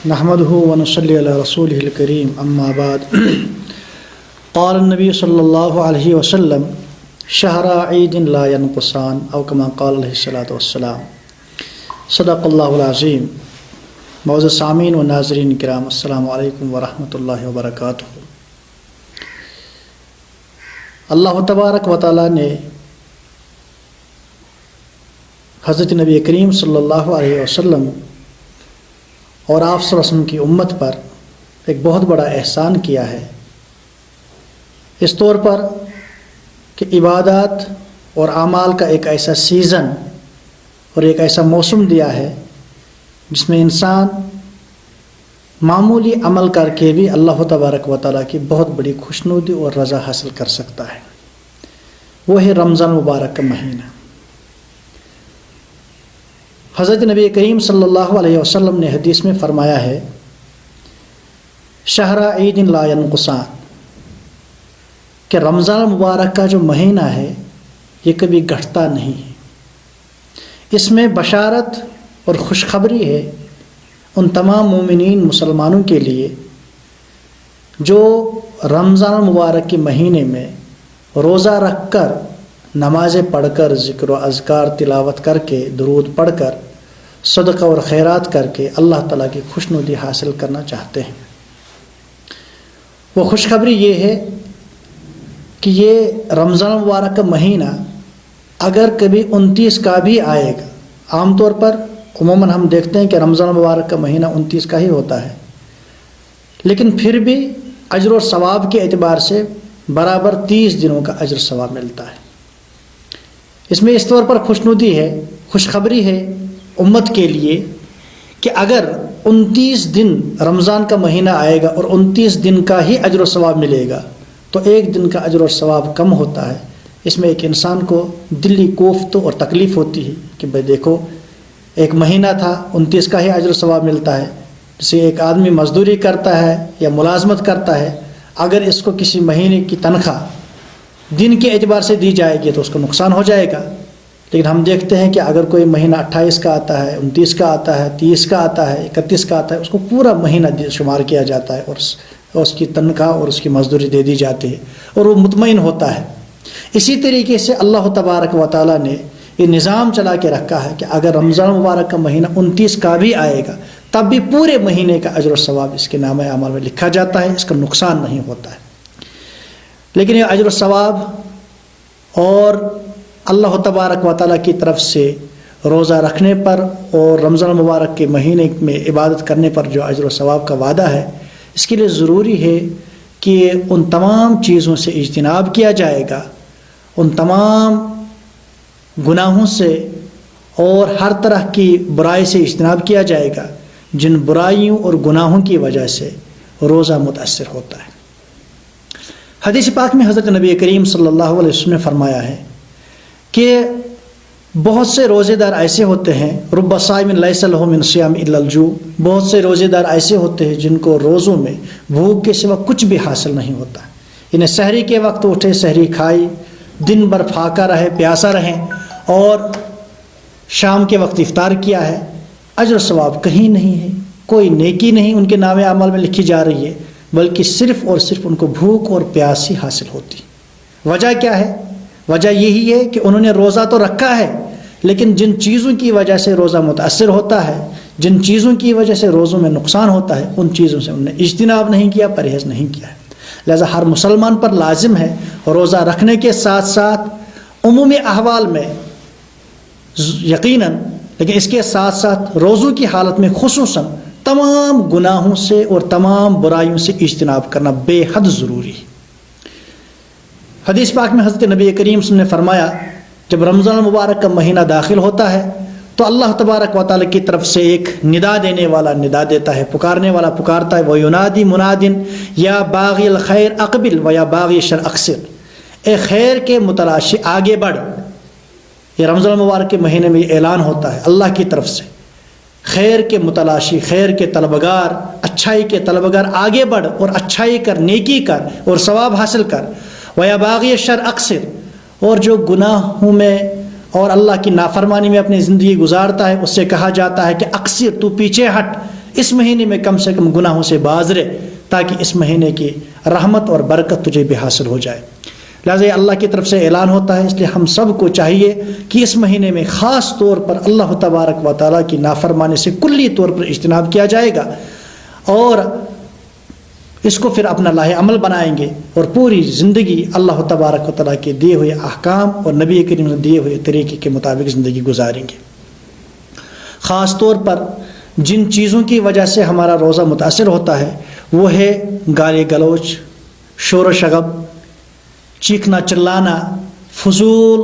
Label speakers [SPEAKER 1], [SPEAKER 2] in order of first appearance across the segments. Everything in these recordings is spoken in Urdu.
[SPEAKER 1] نحمده ونصلي على رسوله الكريم اما بعد قال النبي صلی اللہ علیہ وسلم شہر عید لا ينقصان او كما قال علیہ الصلاۃ والسلام صدق اللہ العظیم۔ معزز سامعین و ناظرین کرام، السلام علیکم ورحمۃ اللہ وبرکاتہ۔ اللہ تبارک و تعالیٰ نے حضرت نبی کریم صلی اللہ علیہ وسلم اور آپ صلی اللہ علیہ وسلم کی امت پر ایک بہت بڑا احسان کیا ہے، اس طور پر کہ عبادات اور اعمال کا ایک ایسا سیزن اور ایک ایسا موسم دیا ہے جس میں انسان معمولی عمل کر کے بھی اللہ تبارک و تعالیٰ کی بہت بڑی خوشنودی اور رضا حاصل کر سکتا ہے۔ وہ ہے رمضان مبارک کا مہینہ۔ حضرت نبی کریم صلی اللہ علیہ وسلم نے حدیث میں فرمایا ہے شہر عید لا ينقصان، کہ رمضان مبارک کا جو مہینہ ہے یہ کبھی گھٹتا نہیں ہے۔ اس میں بشارت اور خوشخبری ہے ان تمام مومنین مسلمانوں کے لیے جو رمضان مبارک کے مہینے میں روزہ رکھ کر، نمازیں پڑھ کر، ذکر و اذکار تلاوت کر کے، درود پڑھ کر، صدقہ اور خیرات کر کے اللہ تعالیٰ کی خوشنودی حاصل کرنا چاہتے ہیں۔ وہ خوشخبری یہ ہے کہ یہ رمضان مبارک کا مہینہ اگر کبھی 29 کا بھی آئے گا، عام طور پر عموماً ہم دیکھتے ہیں کہ رمضان مبارک کا مہینہ 29 کا ہی ہوتا ہے، لیکن پھر بھی اجر و ثواب کے اعتبار سے برابر 30 دنوں کا اجر ثواب ملتا ہے۔ اس میں اس طور پر خوشنودی ہے، خوشخبری ہے امت کے لیے کہ اگر 29 دن رمضان کا مہینہ آئے گا اور 29 دن کا ہی اجر و ثواب ملے گا تو ایک دن کا اجر و ثواب کم ہوتا ہے۔ اس میں ایک انسان کو دلی کوفت اور تکلیف ہوتی ہے کہ بھئی دیکھو ایک مہینہ تھا، 29 کا ہی اجر و ثواب ملتا ہے۔ جسے ایک آدمی مزدوری کرتا ہے یا ملازمت کرتا ہے، اگر اس کو کسی مہینے کی تنخواہ دن کے اعتبار سے دی جائے گی تو اس کو نقصان ہو جائے گا، لیکن ہم دیکھتے ہیں کہ اگر کوئی مہینہ 28 کا آتا ہے، 29 کا آتا ہے، 30 کا آتا ہے، 31 کا آتا ہے، اس کو پورا مہینہ شمار کیا جاتا ہے اور اس کی تنخواہ اور اس کی مزدوری دے دی جاتی ہے اور وہ مطمئن ہوتا ہے۔ اسی طریقے سے اللہ تبارک و تعالیٰ نے یہ نظام چلا کے رکھا ہے کہ اگر رمضان مبارک کا مہینہ 29 کا بھی آئے گا تب بھی پورے مہینے کا اجر و ثواب اس کے نامہ اعمال میں لکھا جاتا ہے، اس کا نقصان نہیں ہوتا ہے۔ لیکن یہ اجر و ثواب اور اللہ تبارک و تعالیٰ کی طرف سے روزہ رکھنے پر اور رمضان مبارک کے مہینے میں عبادت کرنے پر جو اجر و ثواب کا وعدہ ہے، اس کے لیے ضروری ہے کہ ان تمام چیزوں سے اجتناب کیا جائے گا، ان تمام گناہوں سے اور ہر طرح کی برائی سے اجتناب کیا جائے گا جن برائیوں اور گناہوں کی وجہ سے روزہ متاثر ہوتا ہے۔ حدیث پاک میں حضرت نبی کریم صلی اللہ علیہ وسلم نے فرمایا ہے کہ بہت سے روزے دار ایسے ہوتے ہیں رب صائم لیس لہ من صیام الا الجوع، بہت سے روزے دار ایسے ہوتے ہیں جن کو روزوں میں بھوک کے سوا کچھ بھی حاصل نہیں ہوتا، انہیں سحری کے وقت اٹھے، سحری کھائی، دن بھر پھاکا رہے، پیاسا رہیں اور شام کے وقت افطار کیا ہے، اجر و ثواب کہیں نہیں ہے، کوئی نیکی نہیں ان کے نام اعمال میں لکھی جا رہی ہے، بلکہ صرف اور صرف ان کو بھوک اور پیاس ہی حاصل ہوتی۔ وجہ کیا ہے؟ وجہ یہی ہے کہ انہوں نے روزہ تو رکھا ہے لیکن جن چیزوں کی وجہ سے روزہ متاثر ہوتا ہے، جن چیزوں کی وجہ سے روزوں میں نقصان ہوتا ہے، ان چیزوں سے انہوں نے اجتناب نہیں کیا، پرہیز نہیں کیا ہے۔ لہذا ہر مسلمان پر لازم ہے روزہ رکھنے کے ساتھ ساتھ عمومی احوال میں یقیناً، لیکن اس کے ساتھ ساتھ روزوں کی حالت میں خصوصاً تمام گناہوں سے اور تمام برائیوں سے اجتناب کرنا بے حد ضروری ہے۔ حدیث پاک میں حضرت نبی کریم صلی اللہ علیہ وسلم نے فرمایا جب رمضان مبارک کا مہینہ داخل ہوتا ہے تو اللہ تبارک و تعالیٰ کی طرف سے ایک ندا دینے والا ندا دیتا ہے، پکارنے والا پکارتا ہے، وَيُنَادِي مُنَادٍ یا باغی الخیر اقبل و یا باغی الشر اقصر، اے خیر کے متلاشی آگے بڑھ۔ یہ رمضان مبارک کے مہینے میں یہ اعلان ہوتا ہے اللہ کی طرف سے، خیر کے متلاشی، خیر کے طلبگار، اچھائی کے طلبگار آگے بڑھ اور اچھائی کر، نیکی کر اور ثواب حاصل کر۔ وَيَا بَاغِيَ الشَّرِّ أَقْصِرْ، اور جو گناہوں میں اور اللہ کی نافرمانی میں اپنی زندگی گزارتا ہے اس سے کہا جاتا ہے کہ اقصر، تو پیچھے ہٹ، اس مہینے میں کم سے کم گناہوں سے باز رہ، تاکہ اس مہینے کی رحمت اور برکت تجھے بھی حاصل ہو جائے۔ لہٰذا یہ اللہ کی طرف سے اعلان ہوتا ہے، اس لیے ہم سب کو چاہیے کہ اس مہینے میں خاص طور پر اللہ تبارک و تعالیٰ کی نافرمانی سے کلی طور پر اجتناب کیا جائے گا، اور اس کو پھر اپنا لاہ عمل بنائیں گے، اور پوری زندگی اللہ تبارک و تعالیٰ کے دیے ہوئے احکام اور نبی کریم نے دیے ہوئے طریقے کے مطابق زندگی گزاریں گے۔ خاص طور پر جن چیزوں کی وجہ سے ہمارا روزہ متاثر ہوتا ہے وہ ہے گالی گلوچ، شور و شغب، چیخنا چلانا، فضول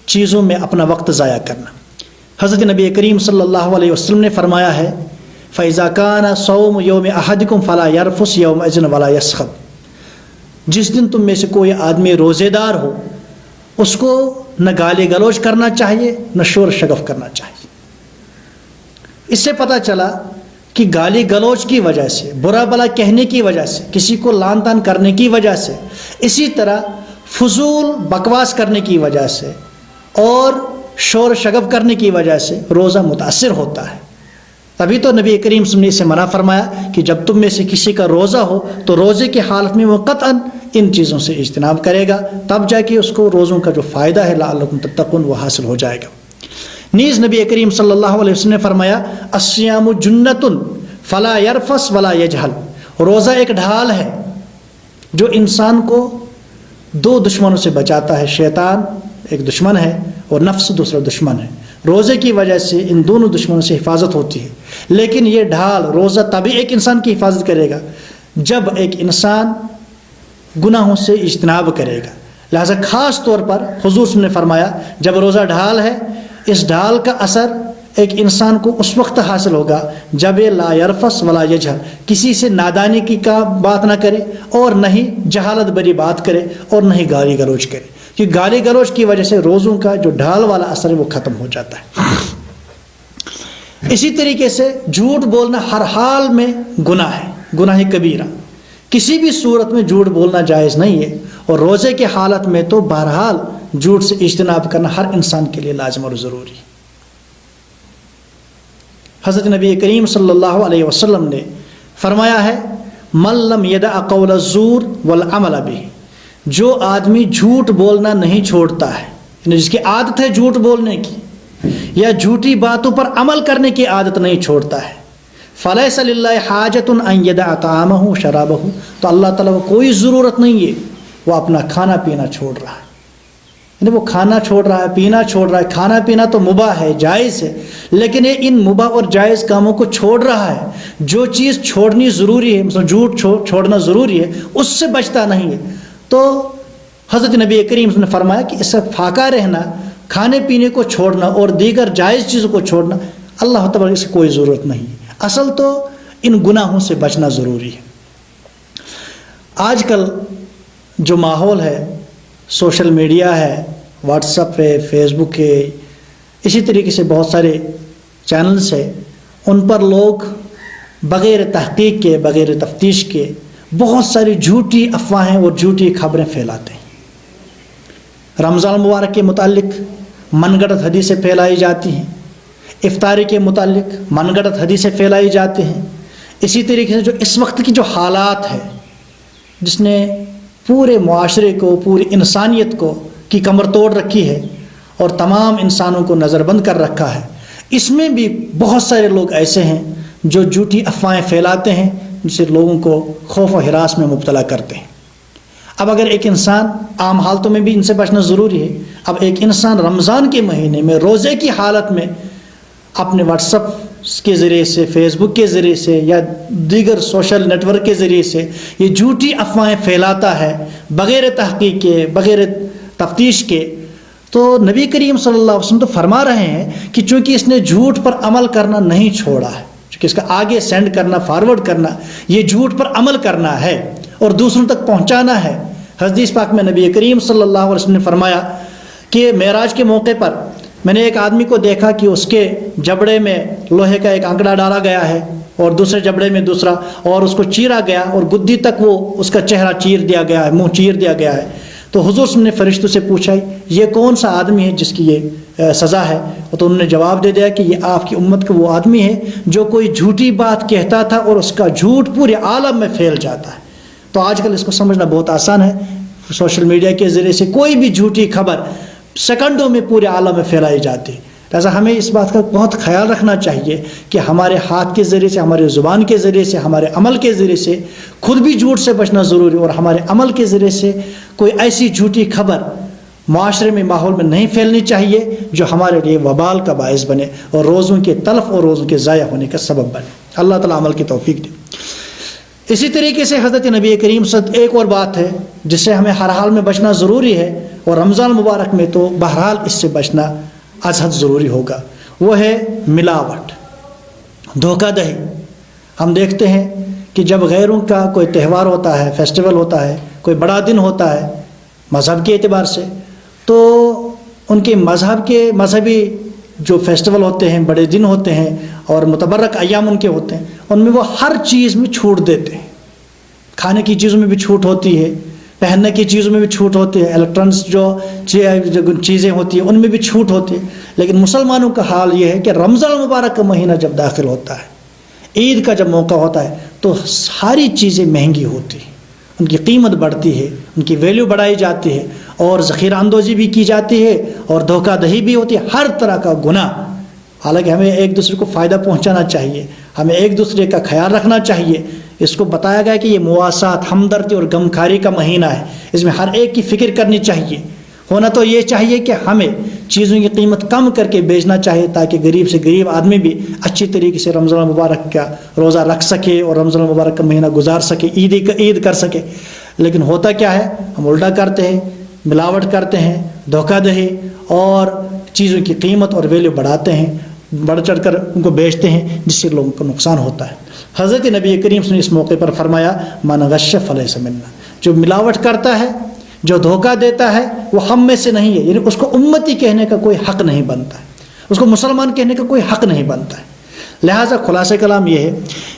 [SPEAKER 1] چیزوں میں اپنا وقت ضائع کرنا۔ حضرت نبی کریم صلی اللہ علیہ وسلم نے فرمایا ہے فَإِذَا كَانَ صَوْمُ يَوْمِ أَحَدِكُمْ فَلَا يَرْفُثْ يَوْمَئِذٍ وَلَا يَسْخَبْ، جس دن تم میں سے کوئی آدمی روزے دار ہو اس کو نہ گالی گلوچ کرنا چاہیے نہ شور شگف کرنا چاہیے۔ اس سے پتہ چلا کہ گالی گلوچ کی وجہ سے، برا بلا کہنے کی وجہ سے، کسی کو لان تان کرنے کی وجہ سے، اسی طرح فضول بکواس کرنے کی وجہ سے اور شور شگف کرنے کی وجہ سے روزہ متاثر ہوتا ہے۔ تبھی تو نبی کریم صلی اللہ علیہ وسلم نے اسے منع فرمایا کہ جب تم میں سے کسی کا روزہ ہو تو روزے کی حالت میں وہ قطعاً ان چیزوں سے اجتناب کرے گا، تب جا کے اس کو روزوں کا جو فائدہ ہے لعلکم تتقون وہ حاصل ہو جائے گا۔ نیز نبی کریم صلی اللہ علیہ وسلم نے فرمایا الصیام جنۃ فلا یرفث ولا یجہل، روزہ ایک ڈھال ہے جو انسان کو دو دشمنوں سے بچاتا ہے، شیطان ایک دشمن ہے اور نفس دوسرا دشمن ہے۔ روزے کی وجہ سے ان دونوں دشمنوں سے حفاظت ہوتی ہے، لیکن یہ ڈھال روزہ تبھی ایک انسان کی حفاظت کرے گا جب ایک انسان گناہوں سے اجتناب کرے گا۔ لہذا خاص طور پر حضور صلی اللہ علیہ وسلم نے فرمایا جب روزہ ڈھال ہے، اس ڈھال کا اثر ایک انسان کو اس وقت حاصل ہوگا جب یہ لا یرفث ولا یجہل، کسی سے نادانی کی کا بات نہ کرے اور نہ ہی جہالت بری بات کرے اور نہ ہی گالی گلوچ کرے، کہ گالی گلوچ کی وجہ سے روزوں کا جو ڈھال والا اثر ہے وہ ختم ہو جاتا ہے۔ اسی طریقے سے جھوٹ بولنا ہر حال میں گناہ ہے، گناہ کبیرہ، کسی بھی صورت میں جھوٹ بولنا جائز نہیں ہے، اور روزے کے حالت میں تو بہرحال جھوٹ سے اجتناب کرنا ہر انسان کے لیے لازم اور ضروری ہے۔ حضرت نبی کریم صلی اللہ علیہ وسلم نے فرمایا ہے من لم یدع قول الزور والعمل بہ، جو آدمی جھوٹ بولنا نہیں چھوڑتا ہے، یعنی جس کی عادت ہے جھوٹ بولنے کی یا جھوٹی باتوں پر عمل کرنے کی عادت نہیں چھوڑتا ہے، فلیس للہ حاجۃ ان یدع طعامہ شرابہ، تو اللہ تعالیٰ کو کوئی ضرورت نہیں ہے وہ اپنا کھانا پینا چھوڑ رہا ہے، یعنی وہ کھانا چھوڑ رہا ہے، پینا چھوڑ رہا ہے۔ کھانا پینا تو مباح ہے، جائز ہے، لیکن یہ ان مباح اور جائز کاموں کو چھوڑ رہا ہے۔ جو چیز چھوڑنی ضروری ہے، مثلا جھوٹ چھوڑنا ضروری ہے، اس سے بچتا نہیں ہے، تو حضرت نبی کریم نے فرمایا کہ اس سے فاقہ رہنا، کھانے پینے کو چھوڑنا اور دیگر جائز چیزوں کو چھوڑنا اللہ تعالیٰ سے کوئی ضرورت نہیں ہے، اصل تو ان گناہوں سے بچنا ضروری ہے۔ آج کل جو ماحول ہے، سوشل میڈیا ہے، واٹس ایپ ہے، فیس بک ہے، اسی طریقے سے بہت سارے چینلز ہیں، ان پر لوگ بغیر تحقیق کے، بغیر تفتیش کے بہت ساری جھوٹی افواہیں اور جھوٹی خبریں پھیلاتے ہیں۔ رمضان مبارک کے متعلق من گھڑت حدیثیں پھیلائی جاتی ہیں، افطاری کے متعلق من گھڑت حدیثیں پھیلائی جاتی ہیں۔ اسی طریقے سے جو اس وقت کی جو حالات ہے جس نے پورے معاشرے کو، پوری انسانیت کو کی کمر توڑ رکھی ہے اور تمام انسانوں کو نظر بند کر رکھا ہے، اس میں بھی بہت سارے لوگ ایسے ہیں جو جھوٹی افواہیں پھیلاتے ہیں جن سے لوگوں کو خوف و ہراس میں مبتلا کرتے ہیں۔ اب اگر ایک انسان، عام حالتوں میں بھی ان سے بچنا ضروری ہے، اب ایک انسان رمضان کے مہینے میں روزے کی حالت میں اپنے واٹس ایپ کے ذریعے سے، فیس بک کے ذریعے سے یا دیگر سوشل نیٹ ورک کے ذریعے سے یہ جھوٹی افواہیں پھیلاتا ہے بغیر تحقیق کے، بغیر تفتیش کے، تو نبی کریم صلی اللہ علیہ وسلم تو فرما رہے ہیں کہ چونکہ اس نے جھوٹ پر عمل کرنا نہیں چھوڑا ہے، چونکہ اس کا آگے سینڈ کرنا، فارورڈ کرنا، یہ جھوٹ پر عمل کرنا ہے اور دوسروں تک پہنچانا ہے۔ حدیث پاک میں نبی کریم صلی اللہ علیہ وسلم نے فرمایا کہ معراج کے موقع پر میں نے ایک آدمی کو دیکھا کہ اس کے جبڑے میں لوہے کا ایک آنکڑا ڈالا گیا ہے اور دوسرے جبڑے میں دوسرا، اور اس کو چیرا گیا اور گدی تک وہ اس کا چہرہ چیر دیا گیا ہے، منہ چیر دیا گیا ہے۔ تو حضور صلی اللہ علیہ وسلم نے فرشتوں سے پوچھا یہ کون سا آدمی ہے جس کی یہ سزا ہے؟ تو انہوں نے جواب دے دیا کہ یہ آپ کی امت کا وہ آدمی ہے جو کوئی جھوٹی بات کہتا تھا اور اس کا جھوٹ پورے عالم میں پھیل جاتا ہے۔ تو آج کل اس کو سمجھنا بہت آسان ہے، سوشل میڈیا کے ذریعے سے کوئی بھی جھوٹی خبر سیکنڈوں میں پورے عالم میں پھیلائی جاتی ہے۔ لہٰذا ہمیں اس بات کا بہت خیال رکھنا چاہیے کہ ہمارے ہاتھ کے ذریعے سے، ہمارے زبان کے ذریعے سے، ہمارے عمل کے ذریعے سے خود بھی جھوٹ سے بچنا ضروری، اور ہمارے عمل کے ذریعے سے کوئی ایسی جھوٹی خبر معاشرے میں، ماحول میں نہیں پھیلنی چاہیے جو ہمارے لیے وبال کا باعث بنے اور روزوں کے تلف اور روزوں کے ضائع ہونے کا سبب بنے۔ اللہ تعالیٰ عمل کی توفیق دے۔ اسی طریقے سے حضرت نبی کریم صلی اللہ علیہ وسلم ایک اور بات ہے جس سے ہمیں ہر حال میں بچنا ضروری ہے، اور رمضان مبارک میں تو بہرحال اس سے بچنا از حد ضروری ہوگا، وہ ہے ملاوٹ، دھوکہ دہی۔ ہم دیکھتے ہیں کہ جب غیروں کا کوئی تہوار ہوتا ہے، فیسٹیول ہوتا ہے، کوئی بڑا دن ہوتا ہے مذہب کے اعتبار سے، تو ان کے مذہبی جو فیسٹیول ہوتے ہیں، بڑے دن ہوتے ہیں اور متبرک ایام ان کے ہوتے ہیں، ان میں وہ ہر چیز میں چھوٹ دیتے ہیں۔ کھانے کی چیزوں میں بھی چھوٹ ہوتی ہے، پہننے کی چیزوں میں بھی چھوٹ ہوتی ہے، الیکٹرانکس جو چیزیں ہوتی ہیں ان میں بھی چھوٹ ہوتی ہے۔ لیکن مسلمانوں کا حال یہ ہے کہ رمضان المبارک کا مہینہ جب داخل ہوتا ہے، عید کا جب موقع ہوتا ہے، تو ساری چیزیں مہنگی ہوتی ہیں، ان کی قیمت بڑھتی ہے، ان کی ویلیو بڑھائی جاتی ہے، اور ذخیرہ اندوزی بھی کی جاتی ہے، اور دھوکہ دہی بھی ہوتی ہے، ہر طرح کا گناہ۔ حالانکہ ہمیں ایک دوسرے کو فائدہ پہنچانا چاہیے، ہمیں ایک دوسرے کا خیال رکھنا چاہیے۔ اس کو بتایا گیا کہ یہ مواسات، ہمدردی اور غمخواری کا مہینہ ہے، اس میں ہر ایک کی فکر کرنی چاہیے۔ ہونا تو یہ چاہیے کہ ہمیں چیزوں کی قیمت کم کر کے بیچنا چاہیے تاکہ غریب سے غریب آدمی بھی اچھی طریقے سے رمضان مبارک کا روزہ رکھ سکے اور رمضان مبارک کا مہینہ گزار سکے، عید کر سکے۔ لیکن ہوتا کیا ہے، ہم الٹا کرتے ہیں، ملاوٹ کرتے ہیں، دھوکہ دہی اور چیزوں کی قیمت اور ویلیو بڑھاتے ہیں، بڑھ چڑھ کر ان کو بیچتے ہیں، جس سے لوگوں کو نقصان ہوتا ہے۔ حضرت نبی کریم صلی اللہ علیہ وسلم نے اس موقع پر فرمایا من غش فلیس منا، جو ملاوٹ کرتا ہے، جو دھوکہ دیتا ہے، وہ ہم میں سے نہیں ہے، یعنی اس کو امتی کہنے کا کوئی حق نہیں بنتا ہے، اس کو مسلمان کہنے کا کوئی حق نہیں بنتا ہے۔ لہٰذا خلاصہ کلام یہ ہے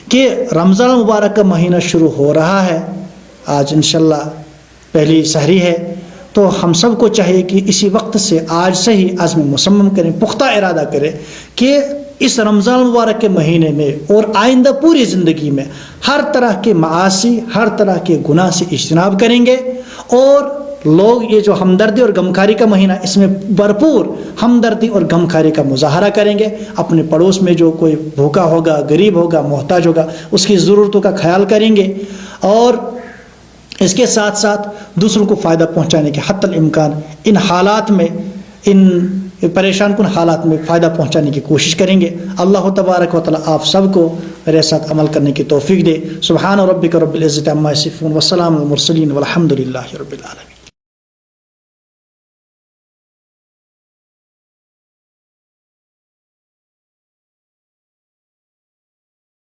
[SPEAKER 1] کہ رمضان مبارک کا مہینہ شروع ہو رہا ہے، آج انشاءاللہ پہلی سحری ہے، تو ہم سب کو چاہیے کہ اسی وقت سے، آج سے ہی عزم مصمم کریں، پختہ ارادہ کریں کہ اس رمضان مبارک کے مہینے میں اور آئندہ پوری زندگی میں ہر طرح کے معاصی، ہر طرح کے گناہ سے اجتناب کریں گے، اور لوگ یہ جو ہمدردی اور غمخواری کا مہینہ، اس میں بھرپور ہمدردی اور غمخواری کا مظاہرہ کریں گے۔ اپنے پڑوس میں جو کوئی بھوکا ہوگا، غریب ہوگا، محتاج ہوگا، اس کی ضرورتوں کا خیال کریں گے، اور اس کے ساتھ ساتھ دوسروں کو فائدہ پہنچانے کے حتی الامکان ان حالات میں، ان پریشان کن حالات میں فائدہ پہنچانے کی کوشش کریں گے۔ اللہ تبارک و تعالی آپ سب کو میرے ساتھ عمل کرنے کی توفیق دے۔ سبحان ربک رب العزت عما یصفون وسلام علی المرسلین والحمد للہ رب العالمین۔